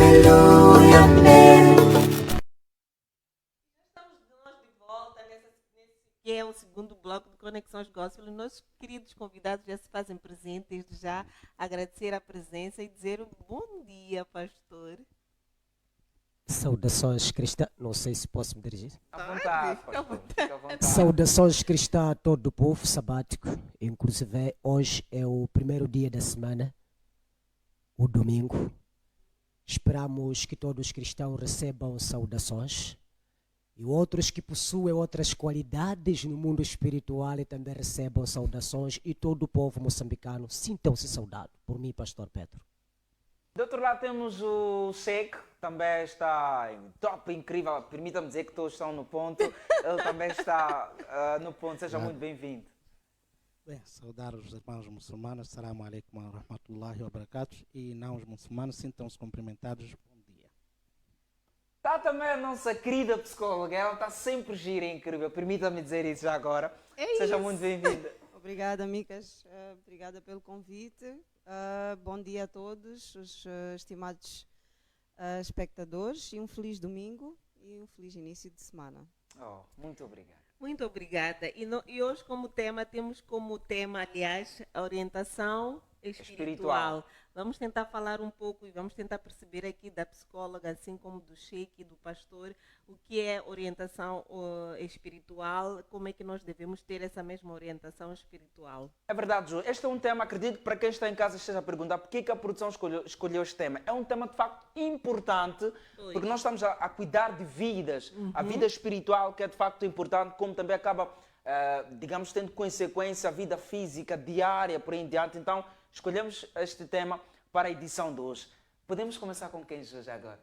Aleluia, Estamos nós de volta nesse que é o segundo bloco de Conexões Gospel. Os nossos queridos convidados já se fazem presentes, desde já agradecer a presença e dizer um bom dia, pastor. Saudações cristãs, não sei se posso me dirigir. À vontade, Fica à pastor. vontade. Fica à vontade. Saudações cristãs a todo o povo sabático. Inclusive, hoje é o primeiro dia da semana, o domingo. Esperamos que todos os cristãos recebam saudações. E outros que possuem outras qualidades no mundo espiritual e também recebam saudações. E todo o povo moçambicano sintam-se saudados. Por mim, pastor Pedro. Do outro lado temos o Sheik, também está em top, incrível. Permita-me dizer que todos estão no ponto. Ele também está no ponto. Seja muito bem-vindo. Bem, saudar os irmãos muçulmanos, Assalamu alaikum wa rahmatullahi wa barakatuh, e não os muçulmanos, sintam-se cumprimentados, bom dia. Está também a nossa querida psicóloga, ela está sempre gira e incrível. Permita-me dizer isso já agora. Seja muito bem-vinda. Obrigada, Micas. Obrigada pelo convite. Bom dia a todos os estimados espectadores e um feliz domingo e um feliz início de semana. Oh, muito obrigado. Muito obrigada. E hoje temos como tema, aliás, a orientação espiritual. Vamos tentar falar um pouco e vamos tentar perceber aqui da psicóloga, assim como do Sheik e do pastor, o que é orientação espiritual, como é que nós devemos ter essa mesma orientação espiritual. É verdade, Ju. Este é um tema, acredito que para quem está em casa esteja a perguntar por que a produção escolheu este tema. É um tema, de facto, importante, porque nós estamos a cuidar de vidas. A vida espiritual, que é, de facto, importante, como também acaba, digamos, tendo consequência a vida física, diária, por aí em diante. Então, escolhemos este tema para a edição de hoje. Podemos começar com quem, Ju, já agora?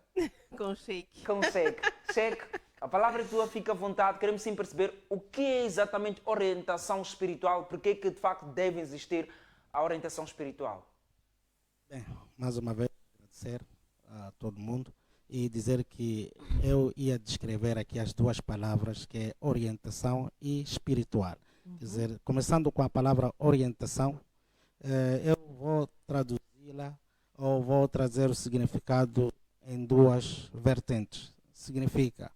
Com o Sheik. Com o Sheik. Sheik, a palavra é tua, fica à vontade. Queremos sim perceber o que é exatamente orientação espiritual, porque é que de facto deve existir a orientação espiritual. Bem, mais uma vez, agradecer a todo mundo e dizer que eu ia descrever aqui as duas palavras, que é orientação e espiritual. Quer dizer, começando com a palavra orientação, eu vou traduzi-la ou vou trazer o significado em duas vertentes. Significa,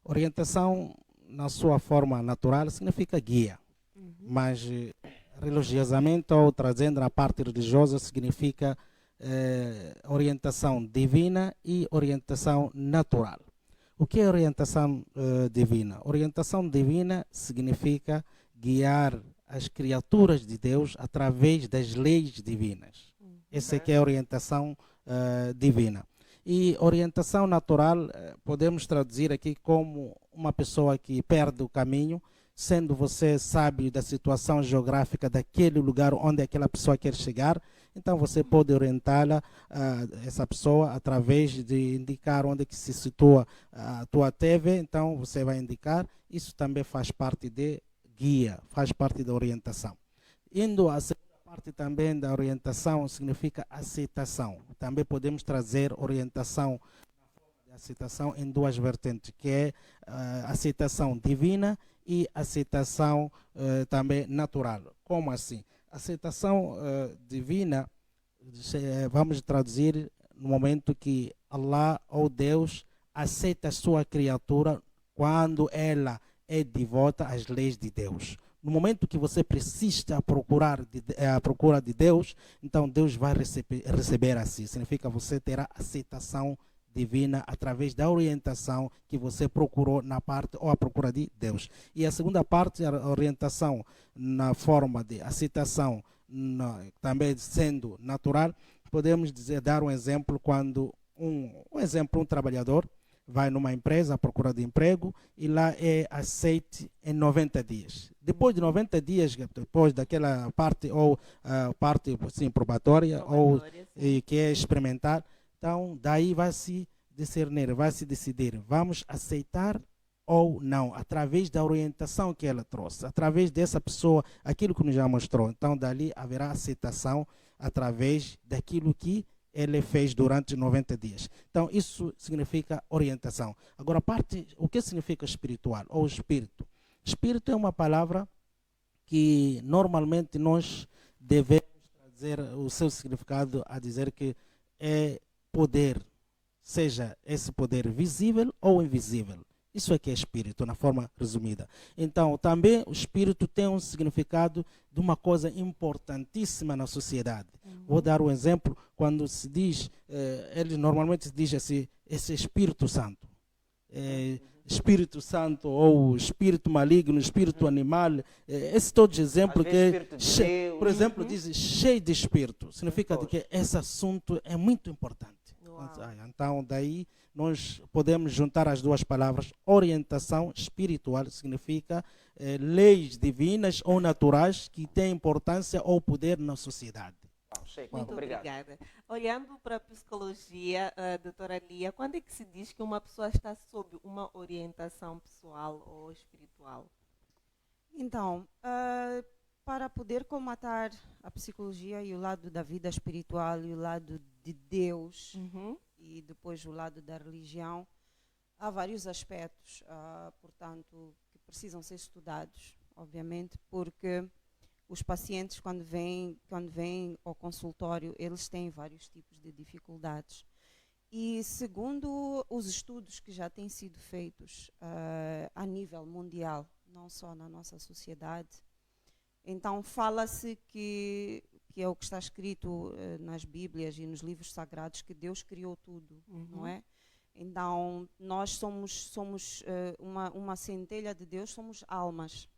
orientação na sua forma natural significa guia, mas religiosamente ou trazendo na parte religiosa significa orientação divina e orientação natural. O que é orientação divina? Orientação divina significa guiar as criaturas de Deus através das leis divinas. Essa é que é a orientação divina. E orientação natural podemos traduzir aqui como uma pessoa que perde o caminho, sendo você sábio da situação geográfica daquele lugar onde aquela pessoa quer chegar, então você pode orientá-la, essa pessoa, através de indicar onde que se situa a tua TV, então você vai indicar, isso também faz parte de guia, faz parte da orientação. Indo à segunda parte também da orientação, significa aceitação. Também podemos trazer orientação, aceitação em duas vertentes, que é aceitação divina e aceitação também natural. Como assim? Aceitação divina, vamos traduzir no momento que Allah ou Deus aceita a sua criatura quando ela é devota às leis de Deus. No momento que você precisa à procura de Deus, então Deus vai receber assim. Significa que você terá aceitação divina através da orientação que você procurou na parte ou à procura de Deus. E a segunda parte, a orientação na forma de aceitação, também sendo natural, podemos dar um exemplo quando um trabalhador vai numa empresa à procura de emprego e lá é aceite em 90 dias. Depois de 90 dias, depois daquela parte ou parte assim, probatória ou que é experimentar, então daí vai se discernir, vai se decidir, vamos aceitar ou não, através da orientação que ela trouxe, através dessa pessoa, aquilo que nos já mostrou. Então dali haverá aceitação através daquilo que ele fez durante 90 dias. Então, isso significa orientação. Agora, o que significa espiritual ou espírito? Espírito é uma palavra que normalmente nós devemos trazer o seu significado a dizer que é poder, seja esse poder visível ou invisível. Isso é que é espírito, na forma resumida. Então, também o espírito tem um significado de uma coisa importantíssima na sociedade. Vou dar um exemplo, quando se diz, eles normalmente se diz assim, esse Espírito Santo. Espírito Santo ou espírito maligno, espírito animal, esse todos exemplos que é, por exemplo, diz cheio de espírito, significa de que esse assunto é muito importante. Então, daí nós podemos juntar as duas palavras. Orientação espiritual significa leis divinas ou naturais que têm importância ou poder na sociedade. Muito obrigada. Olhando para a psicologia, doutora Lia, quando é que se diz que uma pessoa está sob uma orientação pessoal ou espiritual? Então, para poder colmatar a psicologia e o lado da vida espiritual e o lado de Deus e depois o lado da religião, há vários aspectos, portanto, que precisam ser estudados, obviamente, porque os pacientes, quando vêm ao consultório, eles têm vários tipos de dificuldades. E segundo os estudos que já têm sido feitos a nível mundial, não só na nossa sociedade, então fala-se que é o que está escrito nas Bíblias e nos livros sagrados, que Deus criou tudo, não é? Então, nós somos uma centelha de Deus, somos almas.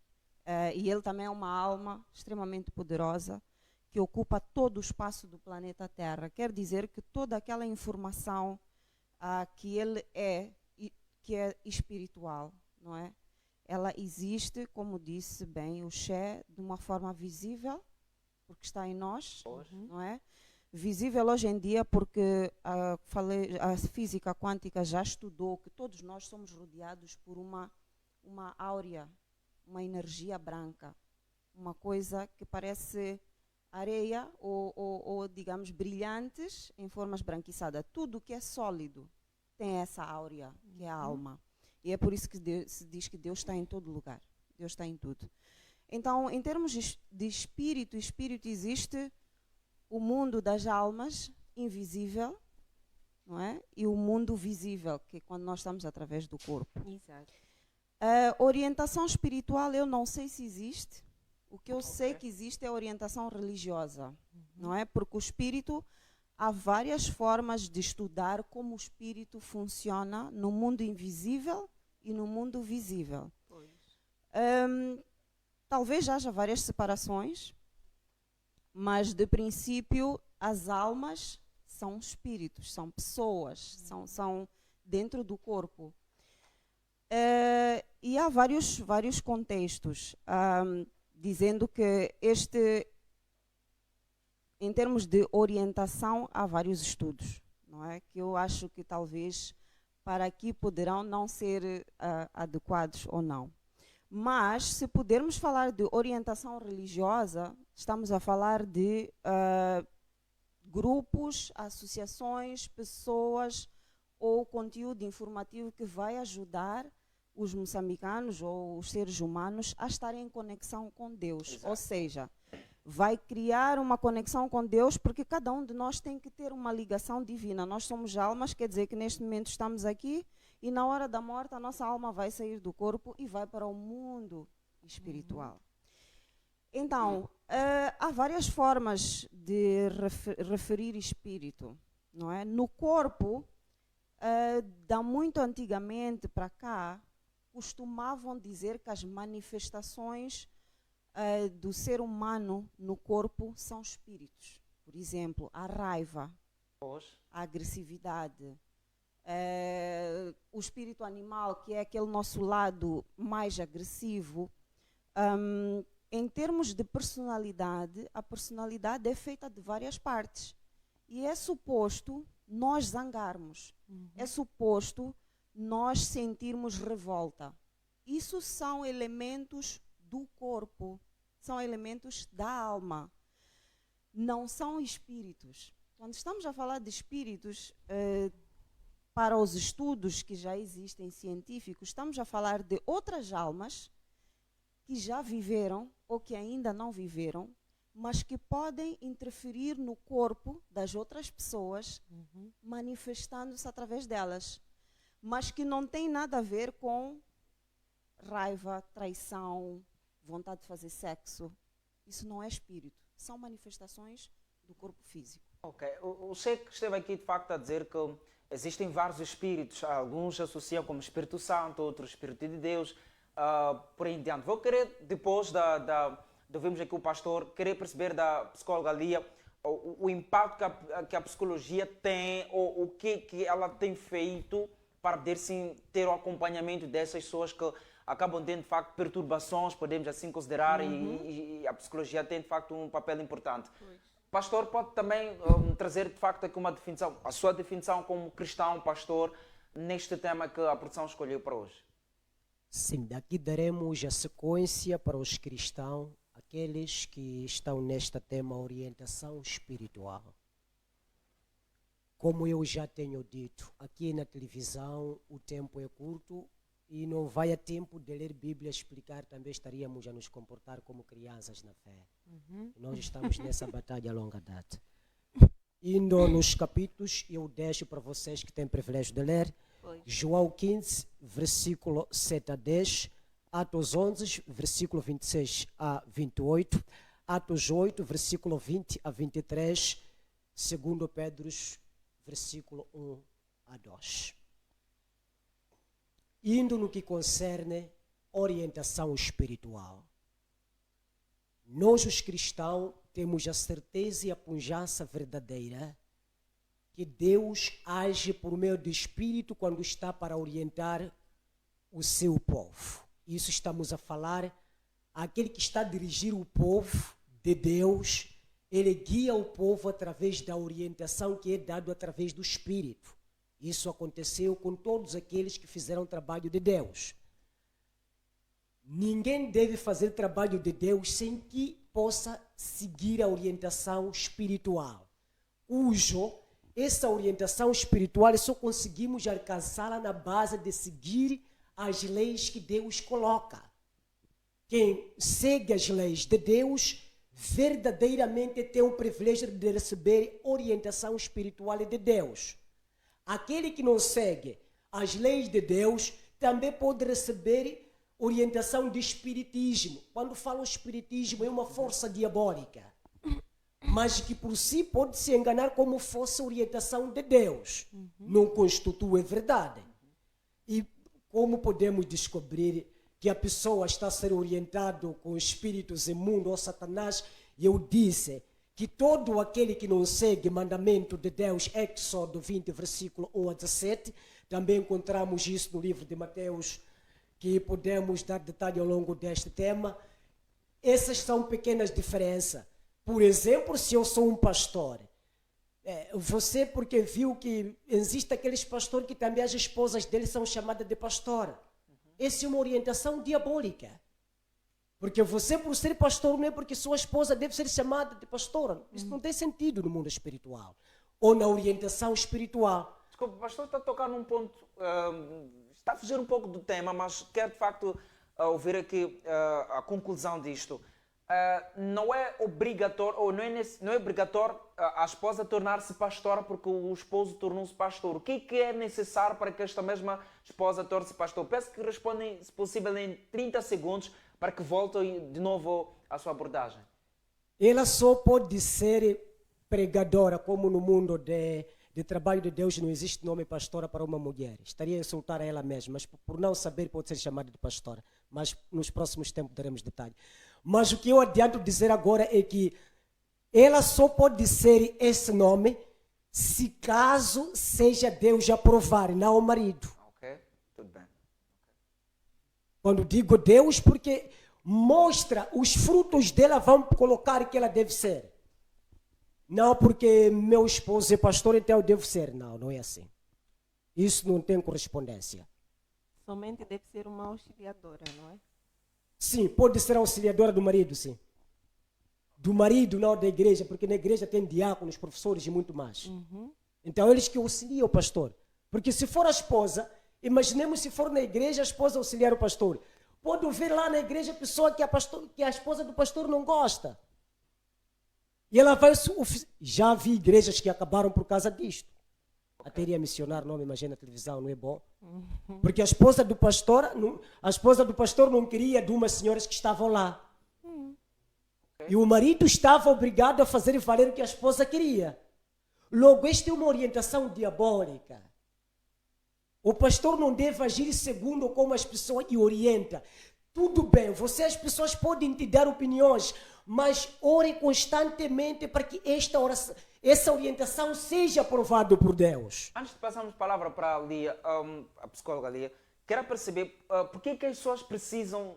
E Ele também é uma alma extremamente poderosa que ocupa todo o espaço do planeta Terra. Quer dizer que toda aquela informação que Ele que é espiritual, não é? Ela existe, como disse bem o Che, de uma forma visível, porque está em nós, não é? Visível hoje em dia porque a física quântica já estudou que todos nós somos rodeados por uma áurea, uma energia branca, uma coisa que parece areia ou digamos, brilhantes em formas branquiçadas. Tudo que é sólido tem essa áurea, que é a alma. E é por isso que se diz que Deus está em todo lugar. Deus está em tudo. Então, em termos de espírito existe o mundo das almas, invisível, não é? E o mundo visível, que é quando nós estamos através do corpo. Exato. Orientação espiritual, eu não sei se existe. O que eu sei que existe é a orientação religiosa, não é? Porque o espírito, há várias formas de estudar como o espírito funciona no mundo invisível e no mundo visível. Talvez haja várias separações, mas de princípio as almas são espíritos, são pessoas, são dentro do corpo. E há vários contextos, dizendo que em termos de orientação, há vários estudos, não é? Que eu acho que talvez para aqui poderão não ser adequados ou não. Mas, se pudermos falar de orientação religiosa, estamos a falar de grupos, associações, pessoas ou conteúdo informativo que vai ajudar os moçambicanos ou os seres humanos a estarem em conexão com Deus. Exato. Ou seja, vai criar uma conexão com Deus, porque cada um de nós tem que ter uma ligação divina. Nós somos almas, quer dizer que neste momento estamos aqui e na hora da morte a nossa alma vai sair do corpo e vai para o mundo espiritual. Então, há várias formas de referir espírito, não é? No corpo, da muito antigamente para cá, costumavam dizer que as manifestações do ser humano no corpo são espíritos. Por exemplo, a raiva, a agressividade, o espírito animal, que é aquele nosso lado mais agressivo. Em termos de personalidade, a personalidade é feita de várias partes. E é suposto nós zangarmos, é suposto nós sentirmos revolta. Isso são elementos do corpo, são elementos da alma, não são espíritos. Quando estamos a falar de espíritos, para os estudos que já existem científicos, estamos a falar de outras almas que já viveram ou que ainda não viveram, mas que podem interferir no corpo das outras pessoas, manifestando-se através delas, mas que não tem nada a ver com raiva, traição, vontade de fazer sexo. Isso não é espírito, são manifestações do corpo físico. Ok, o Sheikh esteve aqui de facto a dizer que existem vários espíritos, alguns associam como Espírito Santo, outros Espírito de Deus, por aí em diante. Vou querer, depois de ouvirmos aqui o pastor, querer perceber da psicóloga Lia o impacto que a psicologia tem, ou o que ela tem feito para poder sim ter o acompanhamento dessas pessoas que acabam tendo de facto perturbações, podemos assim considerar, e a psicologia tem de facto um papel importante. Pastor, pode também trazer de facto aqui uma definição, a sua definição como cristão, pastor, neste tema que a produção escolheu para hoje. Sim, daqui daremos a sequência para os cristãos, aqueles que estão neste tema orientação espiritual. Como eu já tenho dito, aqui na televisão o tempo é curto e não vai a tempo de ler Bíblia explicar, também estaríamos a nos comportar como crianças na fé. Nós estamos nessa batalha a longa data. Indo nos capítulos, eu deixo para vocês que têm privilégio de ler, João 15, versículo 7 a 10, Atos 11, versículo 26 a 28, Atos 8, versículo 20 a 23, 2 Pedro, versículo 1 a 2. Indo no que concerne orientação espiritual. Nós, os cristãos, temos a certeza e a pujança verdadeira que Deus age por meio do Espírito quando está para orientar o seu povo. Isso estamos a falar, aquele que está a dirigir o povo de Deus, ele guia o povo através da orientação que é dado através do Espírito. Isso aconteceu com todos aqueles que fizeram o trabalho de Deus. Ninguém deve fazer trabalho de Deus sem que possa seguir a orientação espiritual, cujo essa orientação espiritual só conseguimos alcançá-la na base de seguir as leis que Deus coloca. Quem segue as leis de Deus verdadeiramente tem o privilégio de receber orientação espiritual de Deus. Aquele que não segue as leis de Deus também pode receber orientação de espiritismo. Quando falo espiritismo, é uma força diabólica, mas que por si pode se enganar como fosse orientação de Deus. Não constitui verdade. E como podemos descobrir que a pessoa está a ser orientada com espíritos imundos ou Satanás? Eu disse que todo aquele que não segue mandamento de Deus, Êxodo 20, versículo 1 a 17, também encontramos isso no livro de Mateus, que podemos dar detalhe ao longo deste tema. Essas são pequenas diferenças. Por exemplo, se eu sou um pastor, você porque viu que existe aqueles pastores que também as esposas deles são chamadas de pastora. Essa é uma orientação diabólica. Porque você, por ser pastor, não é porque sua esposa deve ser chamada de pastora. Isso não tem sentido no mundo espiritual. Ou na orientação espiritual. Desculpa, o pastor está a tocar num ponto, está a fugir um pouco do tema, mas quero de facto ouvir aqui a conclusão disto. Não é obrigatório, ou não é obrigatório a esposa tornar-se pastora porque o esposo tornou-se pastor. O que é necessário para que esta mesma esposa torne-se pastor? Peço que respondem, se possível, em 30 segundos, para que voltem de novo à sua abordagem. Ela só pode ser pregadora, como no mundo de trabalho de Deus não existe nome pastora para uma mulher. Estaria a insultar a ela mesma, mas por não saber pode ser chamada de pastora. Mas nos próximos tempos daremos detalhe. Mas o que eu adianto dizer agora é que ela só pode ser esse nome se caso seja Deus aprovar, não o marido. Ok, tudo bem. Quando digo Deus, porque mostra os frutos dela, vão colocar que ela deve ser. Não porque meu esposo é pastor, então eu devo ser. Não, não é assim. Isso não tem correspondência. Somente deve ser uma auxiliadora, não é? Sim, pode ser auxiliadora do marido, sim. Do marido, não da igreja, porque na igreja tem diáconos, professores e muito mais. Então, eles que auxiliam o pastor. Porque se for a esposa, imaginemos se for na igreja a esposa auxiliar o pastor. Pode ver lá na igreja a pessoa que a esposa do pastor não gosta. E ela vai... Já vi igrejas que acabaram por causa disto. Até iria mencionar nome, imagina na televisão, não é bom? Porque a esposa do pastor não queria de umas senhoras que estavam lá. E o marido estava obrigado a fazer valer o que a esposa queria. Logo, esta é uma orientação diabólica. O pastor não deve agir segundo como as pessoas lhe orientam. Tudo bem, as pessoas podem te dar opiniões, mas ore constantemente para que essa orientação seja aprovada por Deus. Antes de passarmos a palavra para a Lia, a psicóloga Lia, quero perceber por que as pessoas precisam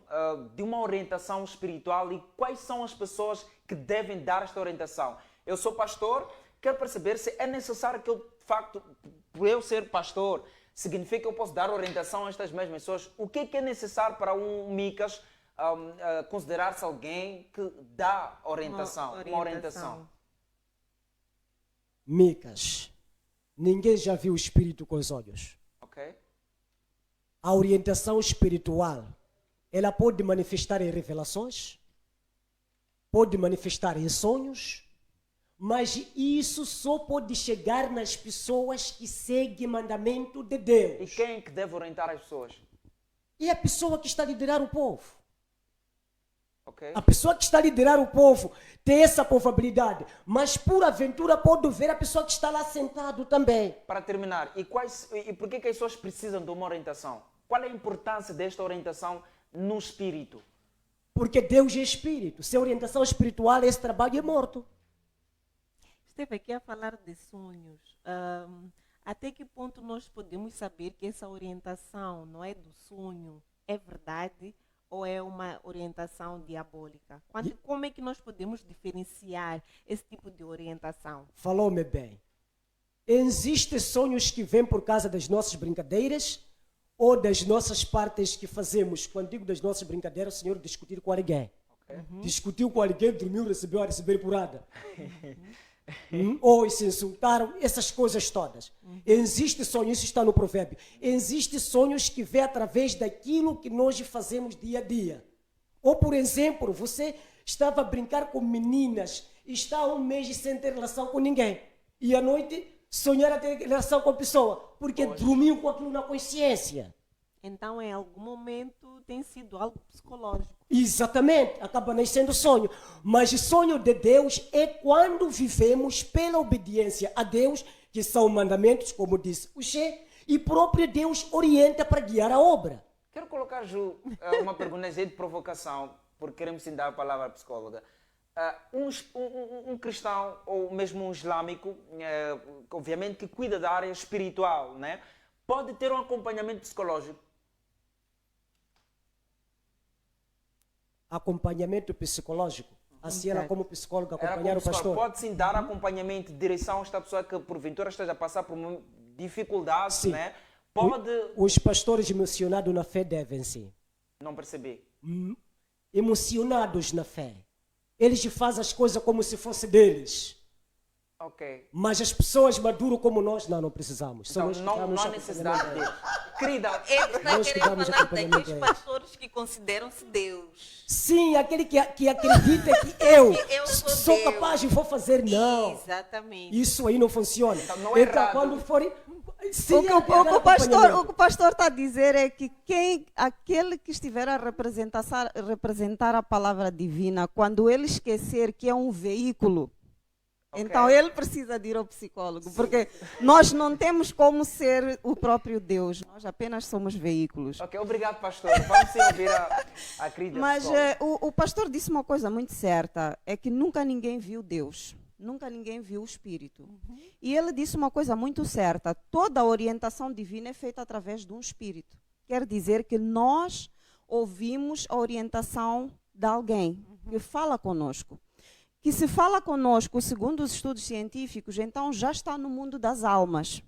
de uma orientação espiritual e quais são as pessoas que devem dar esta orientação. Eu sou pastor, quero perceber se é necessário que eu, de facto, por eu ser pastor, significa que eu posso dar orientação a estas mesmas pessoas. O que é necessário para um Micas considerar-se alguém que dá orientação? Uma orientação. Micas, ninguém já viu o espírito com os olhos. Ok. A orientação espiritual, ela pode manifestar em revelações, pode manifestar em sonhos, mas isso só pode chegar nas pessoas que seguem o mandamento de Deus. E quem é que deve orientar as pessoas? E a pessoa que está a liderar o povo. Okay. A pessoa que está a liderar o povo tem essa probabilidade, mas por aventura pode ver a pessoa que está lá sentado também. Para terminar, e por que as pessoas precisam de uma orientação? Qual é a importância desta orientação no espírito? Porque Deus é espírito. Sem orientação espiritual, esse trabalho é morto. Esteve aqui a falar de sonhos. Até que ponto nós podemos saber que essa orientação não é do sonho, é verdade ou é uma orientação diabólica? Como é que nós podemos diferenciar esse tipo de orientação? Falou-me bem. Existem sonhos que vêm por causa das nossas brincadeiras ou das nossas partes que fazemos. Quando digo das nossas brincadeiras, o Senhor discutir com alguém. Okay. Discutiu com alguém, dormiu, recebeu a receber porrada. Ou se insultaram, essas coisas todas. Existe sonho, isso está no provérbio. Existem sonhos que vêm através daquilo que nós fazemos dia a dia. Ou, por exemplo, você estava a brincar com meninas e está há um mês sem ter relação com ninguém. E à noite sonhar a ter relação com a pessoa, porque dormiu com aquilo na consciência. Então, em algum momento, tem sido algo psicológico. Exatamente, acaba nascendo sonho. Mas o sonho de Deus é quando vivemos pela obediência a Deus, que são mandamentos, como disse o Che, e próprio Deus orienta para guiar a obra. Quero colocar, Ju, uma pergunta de provocação, porque queremos sim dar a palavra à psicóloga. Um cristão, ou mesmo um islâmico, obviamente que cuida da área espiritual, né? Pode ter um acompanhamento psicológico? Acompanhamento psicológico. Assim ela como psicóloga acompanhar o pastor. Pode sim dar acompanhamento, direção a esta pessoa que porventura esteja a passar por uma dificuldade, né? Pode... Os pastores emocionados na fé devem sim. Não percebi. Emocionados na fé. Eles fazem as coisas como se fosse deles. Ok. Mas as pessoas maduras como nós, não precisamos. Então, não há necessidade de... Querida, ele está querendo falar daqueles pastores que consideram-se Deus. Sim, aquele que acredita que eu sou capaz e vou fazer. Não. Exatamente. Isso aí não funciona. Então, não é errado. Quando for... Sim, o que o pastor está a dizer é que aquele que estiver a representar a palavra divina, quando ele esquecer que é um veículo, então ele precisa de ir ao psicólogo, porque nós não temos como ser o próprio Deus, nós apenas somos veículos. Ok, obrigado, pastor. Vamos sim ouvir a querida. Mas o pastor disse uma coisa muito certa, é que nunca ninguém viu Deus. Nunca ninguém viu o Espírito. E ele disse uma coisa muito certa. Toda a orientação divina é feita através de um Espírito. Quer dizer que nós ouvimos a orientação de alguém que fala conosco. Que se fala conosco, segundo os estudos científicos, então já está no mundo das almas.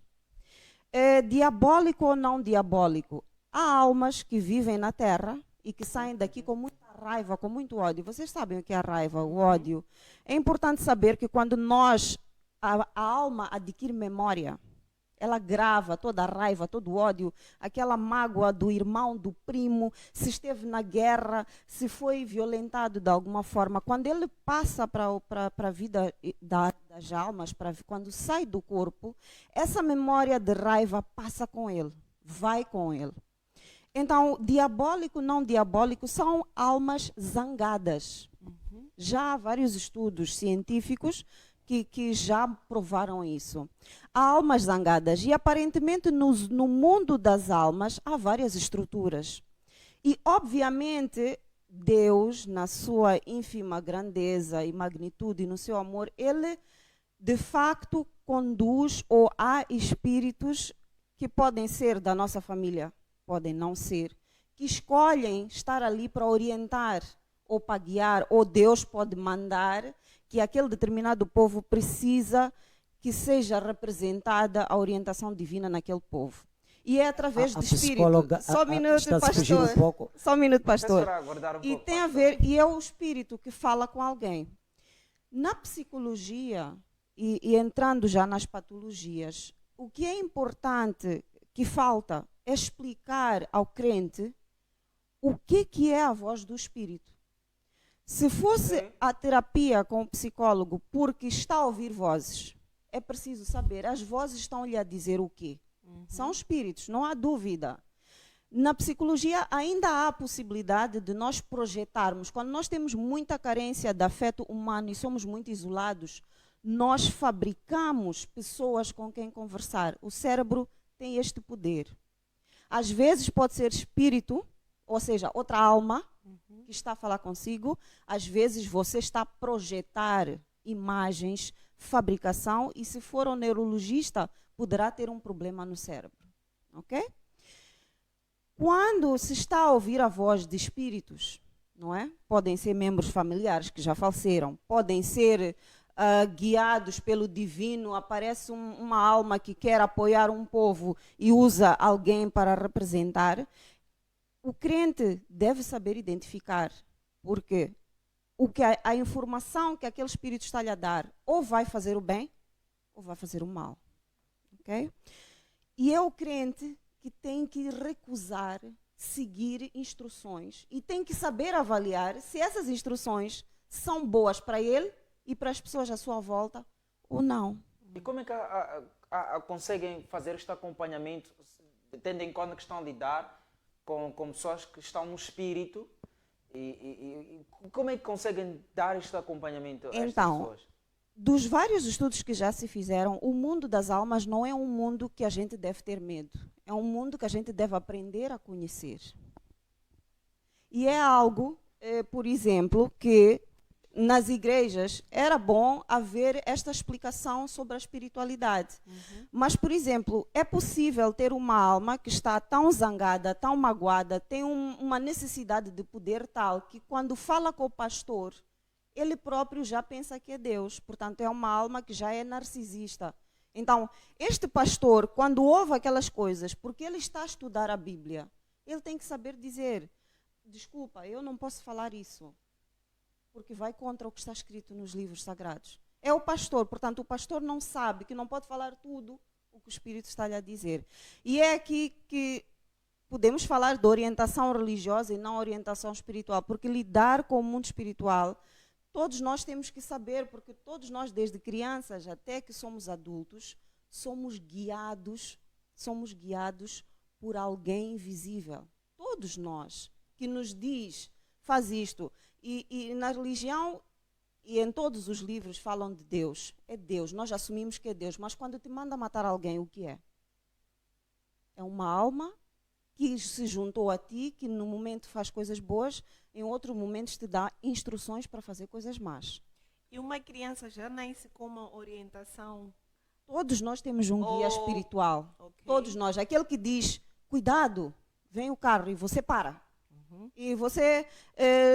É diabólico ou não diabólico? Há almas que vivem na Terra e que saem daqui com muita raiva, com muito ódio. Vocês sabem o que é a raiva, o ódio. É importante saber que quando a alma adquire memória, Ela grava toda a raiva, todo o ódio, aquela mágoa do irmão, do primo, se esteve na guerra, se foi violentado de alguma forma. Quando ele passa para a vida das almas, quando sai do corpo, essa memória de raiva passa com ele, vai com ele. Então, diabólico, não diabólico, são almas zangadas. Já há vários estudos científicos que já provaram isso. Há almas zangadas e aparentemente no mundo das almas há várias estruturas. E obviamente Deus, na sua ínfima grandeza e magnitude e no seu amor, ele de facto conduz, ou há espíritos que podem ser da nossa família, podem não ser, que escolhem estar ali para orientar ou para guiar, ou Deus pode mandar que aquele determinado povo precisa que seja representada a orientação divina naquele povo. E é através de espírito. Só um minuto, pastor. Só um minuto, pastor. E tem a ver, e é o espírito que fala com alguém. Na psicologia, e entrando já nas patologias, o que é importante, que falta, é explicar ao crente o que é a voz do espírito. Se fosse a terapia com o psicólogo porque está a ouvir vozes, é preciso saber, as vozes estão-lhe a dizer o quê? São espíritos, não há dúvida. Na psicologia ainda há a possibilidade de nós projetarmos, quando nós temos muita carência de afeto humano e somos muito isolados, nós fabricamos pessoas com quem conversar. O cérebro tem este poder. Às vezes pode ser espírito, ou seja, outra alma, que está a falar consigo. Às vezes você está a projetar imagens, fabricação, e se for um neurologista, poderá ter um problema no cérebro. Ok? Quando se está a ouvir a voz de espíritos, não é? Podem ser membros familiares que já faleceram, podem ser guiados pelo divino, aparece uma alma que quer apoiar um povo e usa alguém para representar. O crente deve saber identificar, porque a informação que aquele espírito está-lhe a dar ou vai fazer o bem ou vai fazer o mal. Okay? E é o crente que tem que recusar seguir instruções e tem que saber avaliar se essas instruções são boas para ele e para as pessoas à sua volta ou não. E como é que conseguem fazer este acompanhamento, tendo em conta que estão a lidar com pessoas que estão no espírito, e como é que conseguem dar este acompanhamento a estas pessoas? Dos vários estudos que já se fizeram, o mundo das almas não é um mundo que a gente deve ter medo. É um mundo que a gente deve aprender a conhecer. E é algo, por exemplo, que nas igrejas era bom haver esta explicação sobre a espiritualidade. Mas, por exemplo, é possível ter uma alma que está tão zangada, tão magoada, tem uma necessidade de poder tal que quando fala com o pastor, ele próprio já pensa que é Deus. Portanto, é uma alma que já é narcisista. Então, este pastor, quando ouve aquelas coisas, porque ele está a estudar a Bíblia, ele tem que saber dizer, desculpa, eu não posso falar isso, porque vai contra o que está escrito nos livros sagrados. É o pastor, portanto, o pastor não sabe que não pode falar tudo o que o Espírito está-lhe a dizer. E é aqui que podemos falar de orientação religiosa e não orientação espiritual, porque lidar com o mundo espiritual, todos nós temos que saber, porque todos nós, desde crianças até que somos adultos, somos guiados por alguém invisível. Todos nós, que nos diz, faz isto. E na religião e em todos os livros falam de Deus. É Deus, nós assumimos que é Deus. Mas quando te manda matar alguém, o que é? É uma alma que se juntou a ti, que no momento faz coisas boas, em outro momento te dá instruções para fazer coisas más. E uma criança já nasce com uma orientação? Todos nós temos um guia espiritual. Okay. Todos nós. Aquele que diz, cuidado, vem o carro e você para. E você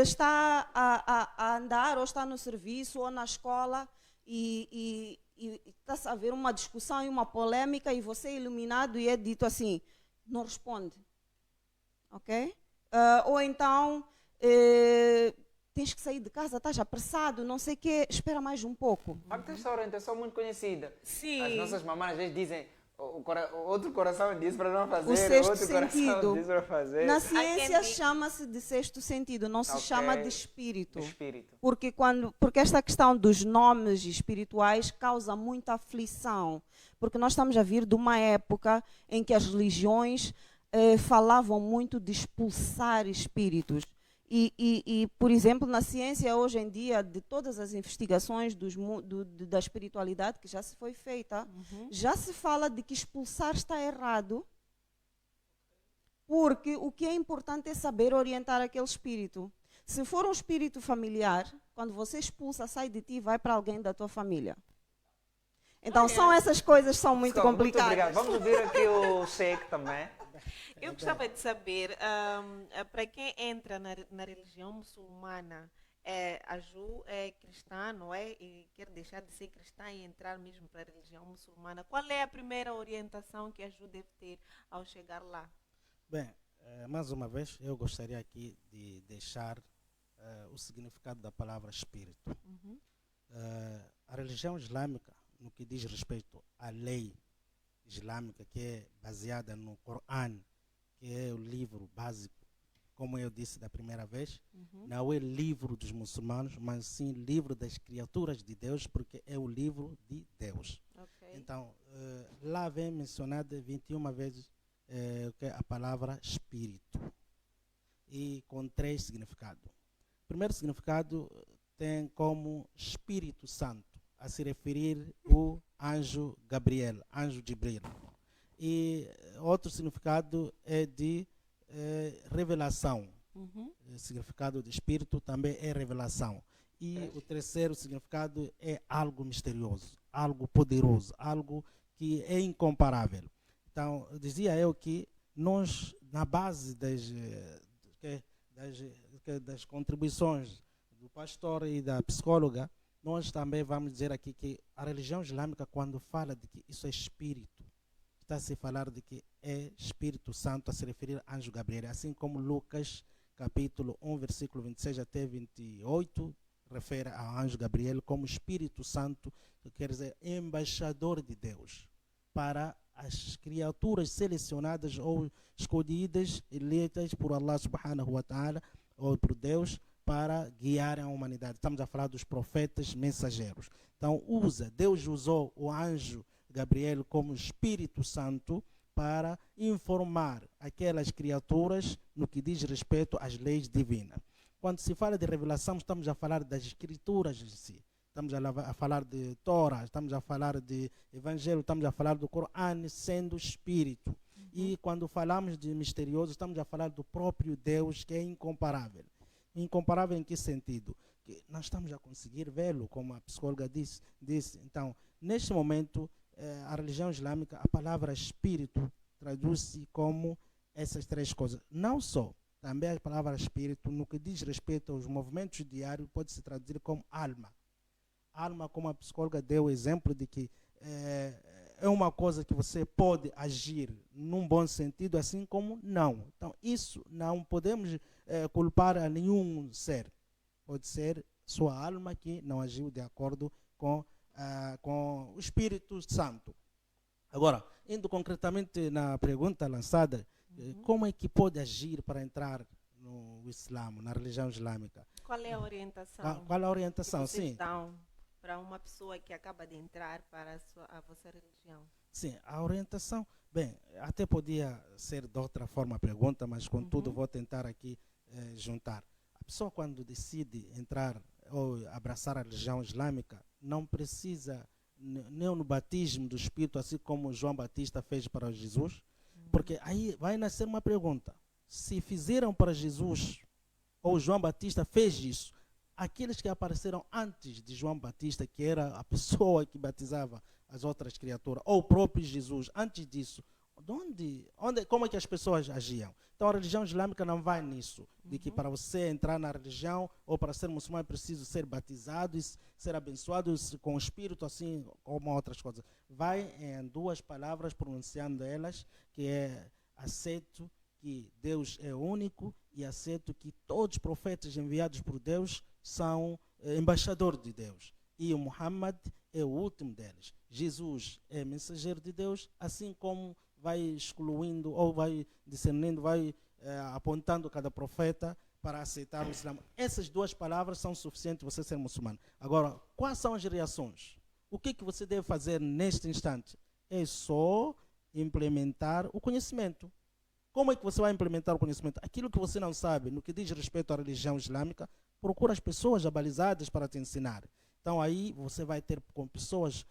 está a andar, ou está no serviço, ou na escola, e está a haver uma discussão e uma polêmica, e você é iluminado e é dito assim, não responde. Ok? Ou então, tens que sair de casa, estás apressado, não sei o quê, espera mais um pouco. Esta orientação muito conhecida. Sim. As nossas mamães às vezes dizem, O outro coração disse para não fazer, O sexto outro coração sentido. disse para fazer. Na Há ciência quem diga- chama-se de sexto sentido, não se Ok. chama de espírito. Espírito. Porque esta questão dos nomes espirituais causa muita aflição. Porque nós estamos a vir de uma época em que as religiões falavam muito de expulsar espíritos. Por exemplo, na ciência, hoje em dia, de todas as investigações da espiritualidade que já se foi feita, já se fala de que expulsar está errado. Porque o que é importante é saber orientar aquele espírito. Se for um espírito familiar, quando você expulsa, sai de ti e vai para alguém da tua família. Então, são essas coisas que são muito Pessoal, complicadas. Muito obrigado. Vamos ouvir aqui o Sheik também. Eu gostava de saber, para quem entra na religião muçulmana, a Ju é cristã, não é? E quer deixar de ser cristã e entrar mesmo para a religião muçulmana. Qual é a primeira orientação que a Ju deve ter ao chegar lá? Bem, mais uma vez, eu gostaria aqui de deixar o significado da palavra espírito. A religião islâmica, no que diz respeito à lei islâmica, que é baseada no Corão, que é o livro básico, como eu disse da primeira vez, não é livro dos muçulmanos, mas sim livro das criaturas de Deus, porque é o livro de Deus. Okay. Então, lá vem mencionada 21 vezes a palavra espírito, e com 3 significados. O primeiro significado tem como Espírito Santo, a se referir o anjo Gabriel, anjo Jibril. E outro significado é de revelação. O significado de espírito também é revelação. E o terceiro significado é algo misterioso, algo poderoso, algo que é incomparável. Então, dizia eu que nós, na base das contribuições do pastor e da psicóloga, nós também vamos dizer aqui que a religião islâmica, quando fala de que isso é espírito, está a se falar de que é Espírito Santo, a se referir a anjo Gabriel, assim como Lucas, capítulo 1, versículo 26 até 28, refere ao anjo Gabriel como Espírito Santo, que quer dizer embaixador de Deus, para as criaturas selecionadas ou escolhidas, eleitas por Allah subhanahu wa ta'ala, ou por Deus, para guiar a humanidade. Estamos a falar dos profetas mensageiros. Então, Deus usou o anjo Gabriel como Espírito Santo para informar aquelas criaturas no que diz respeito às leis divinas. Quando se fala de revelação, estamos a falar das escrituras em si. Estamos a falar de Torá, estamos a falar de Evangelho, estamos a falar do Corão sendo Espírito. E quando falamos de misterioso, estamos a falar do próprio Deus, que é incomparável. Incomparável em que sentido? Que nós estamos a conseguir vê-lo, como a psicóloga disse. Então, neste momento, a religião islâmica, a palavra espírito traduz-se como essas 3 coisas. Não só, também a palavra espírito, no que diz respeito aos movimentos diários, pode se traduzir como alma. Alma, como a psicóloga deu o exemplo de que é uma coisa que você pode agir num bom sentido, assim como não. Então, isso não podemos culpar a nenhum ser. Pode ser sua alma que não agiu de acordo com o Espírito Santo. Agora, indo concretamente na pergunta lançada, como é que pode agir para entrar no Islã, na religião islâmica? Qual é a orientação? Qual a orientação? Que vocês Sim. dão para uma pessoa que acaba de entrar para a vossa religião? Sim, a orientação, bem, até podia ser de outra forma a pergunta, mas contudo vou tentar aqui juntar. A pessoa, quando decide entrar ou abraçar a religião islâmica, não precisa nem no batismo do Espírito, assim como João Batista fez para Jesus, porque aí vai nascer uma pergunta. Se fizeram para Jesus, ou João Batista fez isso, aqueles que apareceram antes de João Batista, que era a pessoa que batizava as outras criaturas, ou o próprio Jesus, antes disso, como é que as pessoas agiam? Então a religião islâmica não vai nisso, de que para você entrar na religião ou para ser muçulmano é preciso ser batizado e ser abençoado com o Espírito, assim como outras coisas. Vai em 2 palavras, pronunciando elas, que é aceito que Deus é único e aceito que todos os profetas enviados por Deus são embaixadores de Deus. E o Muhammad é o último deles. Jesus é mensageiro de Deus, assim como vai excluindo ou vai discernindo, vai apontando cada profeta para aceitar o Islã. Essas duas palavras são suficientes para você ser muçulmano. Agora, quais são as reações? O que você deve fazer neste instante? É só implementar o conhecimento. Como é que você vai implementar o conhecimento? Aquilo que você não sabe, no que diz respeito à religião islâmica, procura as pessoas abalizadas para te ensinar. Então aí você vai ter com pessoas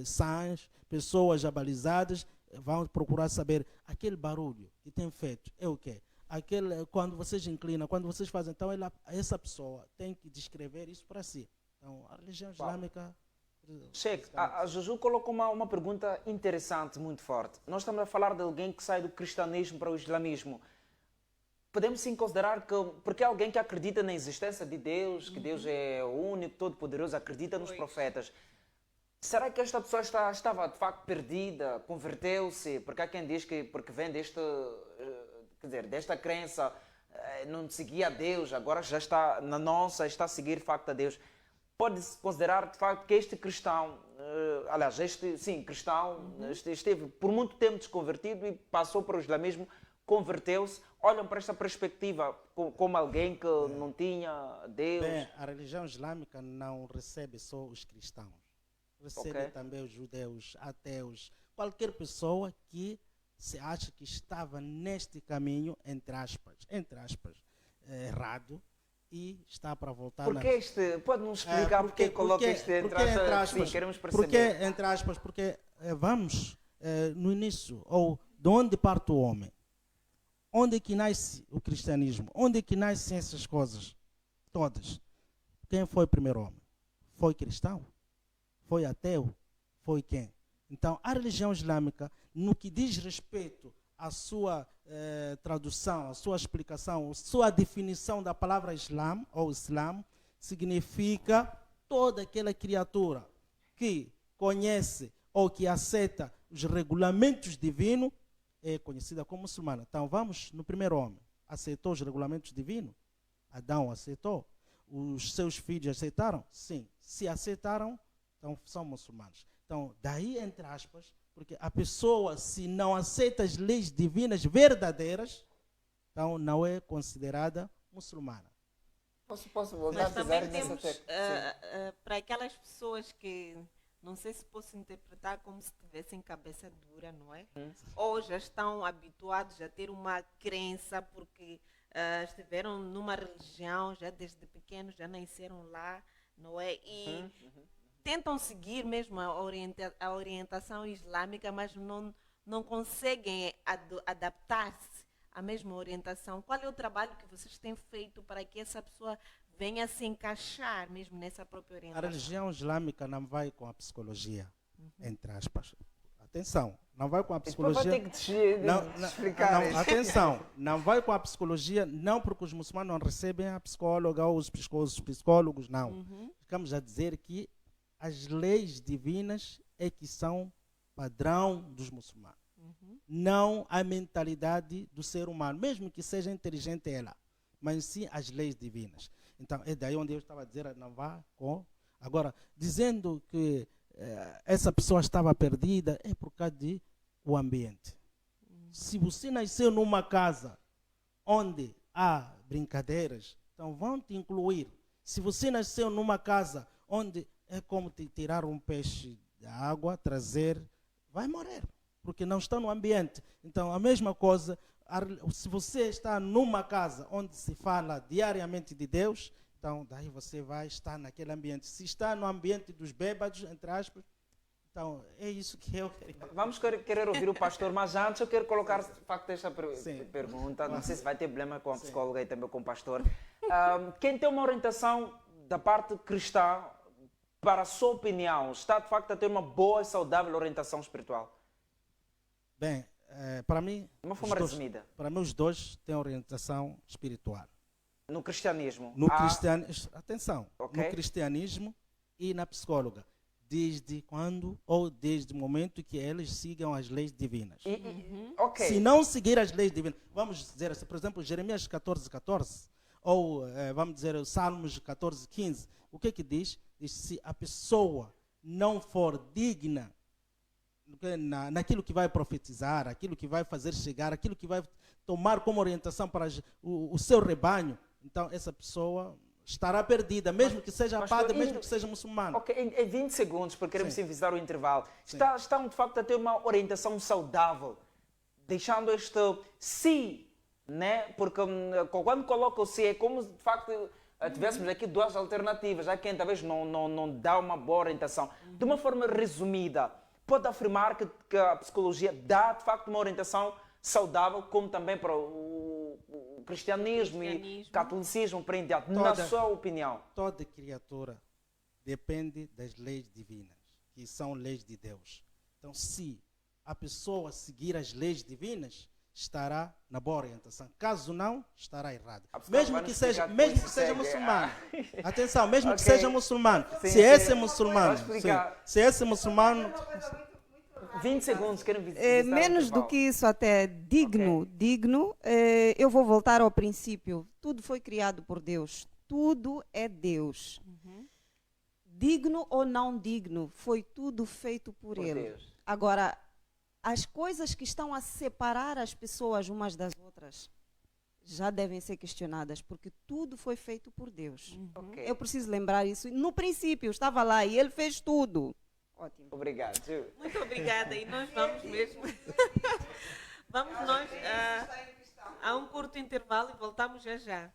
sãs, pessoas abalizadas, vão procurar saber aquele barulho que tem feito é o quê? Quando vocês inclinam, quando vocês fazem, então essa pessoa tem que descrever isso para si. Então a religião islâmica... Sheikh, a Juju colocou uma pergunta interessante, muito forte. Nós estamos a falar de alguém que sai do cristianismo para o islamismo. Podemos sim considerar que, porque alguém que acredita na existência de Deus, que Deus é o único, todo-poderoso, acredita nos profetas. Será que esta pessoa estava de facto perdida, converteu-se? Porque há quem diz que porque vem desta crença, não seguia a Deus, agora já está na nossa, está a seguir de facto a Deus. Pode-se considerar de facto que este cristão, esteve por muito tempo desconvertido e passou para o islamismo, converteu-se. Olham para esta perspectiva como alguém que não tinha Deus. Bem, a religião islâmica não recebe só os cristãos. Recebe também os judeus, ateus, qualquer pessoa que se acha que estava neste caminho, entre aspas, errado, e está para voltar. Pode-nos explicar porque coloca este entre aspas? Sim, queremos perceber. Porque, entre aspas, porque vamos no início, ou de onde parte o homem? Onde é que nasce o cristianismo? Onde é que nascem essas coisas? Todas. Quem foi o primeiro homem? Foi cristão? Foi ateu? Foi quem? Então, a religião islâmica, no que diz respeito à sua tradução, à sua explicação, à sua definição da palavra Islam, ou Islam, significa toda aquela criatura que conhece ou que aceita os regulamentos divinos, é conhecida como muçulmana. Então, vamos no primeiro homem. Aceitou os regulamentos divinos? Adão aceitou. Os seus filhos aceitaram? Sim. Se aceitaram, então são muçulmanos. Então, daí, entre aspas, porque a pessoa, se não aceita as leis divinas verdadeiras, então não é considerada muçulmana. Posso voltar Mas a também dizer temos, para aquelas pessoas que, não sei se posso interpretar como se tivessem cabeça dura, não é? Ou já estão habituados a ter uma crença porque estiveram numa religião, já desde pequenos, já nasceram lá, não é? E tentam seguir mesmo a orientação islâmica, mas não conseguem adaptar-se à mesma orientação. Qual é o trabalho que vocês têm feito para que essa pessoa venha se encaixar mesmo nessa própria orientação? A religião islâmica não vai com a psicologia, entre aspas. Atenção, não vai com a psicologia. Vai ter que explicar isso. Atenção, não vai com a psicologia, não porque os muçulmanos não recebem a psicóloga ou os psicólogos, não. Ficamos a dizer que as leis divinas é que são padrão dos muçulmanos. Não a mentalidade do ser humano, mesmo que seja inteligente ela, mas sim as leis divinas. Então, é daí onde eu estava a dizer, não vá com... Agora, dizendo que essa pessoa estava perdida, é por causa do ambiente. Se você nasceu numa casa onde há brincadeiras, então vão te incluir. Se você nasceu numa casa onde é como te tirar um peixe da água, trazer, vai morrer, porque não está no ambiente. Então, a mesma coisa, se você está numa casa onde se fala diariamente de Deus, então daí você vai estar naquele ambiente. Se está no ambiente dos bêbados, entre aspas, então é isso que eu queria. Vamos querer ouvir o pastor, mas antes eu quero colocar de facto esta pergunta. Não sei se vai ter problema com a psicóloga e também com o pastor. Quem tem uma orientação da parte cristã, para a sua opinião, está de facto a ter uma boa e saudável orientação espiritual? Bem, para mim... De uma forma resumida. Para mim, os dois têm orientação espiritual. No cristianismo? Atenção, no cristianismo e na psicóloga. Desde quando ou desde o momento que eles sigam as leis divinas. Se não seguir as leis divinas, vamos dizer assim, por exemplo, Jeremias 14:14, ou vamos dizer Salmos 14:15, o que diz? Diz: se a pessoa não for digna naquilo que vai profetizar, aquilo que vai fazer chegar, aquilo que vai tomar como orientação para o seu rebanho, então essa pessoa estará perdida, mesmo que seja padre, mesmo que seja muçulmano. Ok, em 20 segundos, porque queremos visitar o intervalo, Sim. estão de facto a ter uma orientação saudável, deixando este se, né? Porque quando coloca o se é como de facto tivéssemos aqui duas alternativas. Há quem talvez não dá uma boa orientação. De uma forma resumida, pode afirmar que a psicologia dá de facto uma orientação saudável, como também para o cristianismo e catolicismo, para em diante. Na sua opinião? Toda criatura depende das leis divinas, que são leis de Deus. Então, se a pessoa seguir as leis divinas, estará na boa orientação. Caso não, estará errado. Mesmo que seja muçulmano. Atenção, mesmo que seja muçulmano. Se esse muçulmano 20 segundos, quero visitar menos do que isso até, digno, eu vou voltar ao princípio. Tudo foi criado por Deus. Tudo é Deus. Digno ou não digno, foi tudo feito por Ele. Deus. Agora, as coisas que estão a separar as pessoas umas das outras já devem ser questionadas, porque tudo foi feito por Deus. Okay. Eu preciso lembrar isso. No princípio, estava lá e Ele fez tudo. Ótimo. Obrigado. Muito obrigada. E nós vamos mesmo. Vamos nós a um curto intervalo e voltamos já já.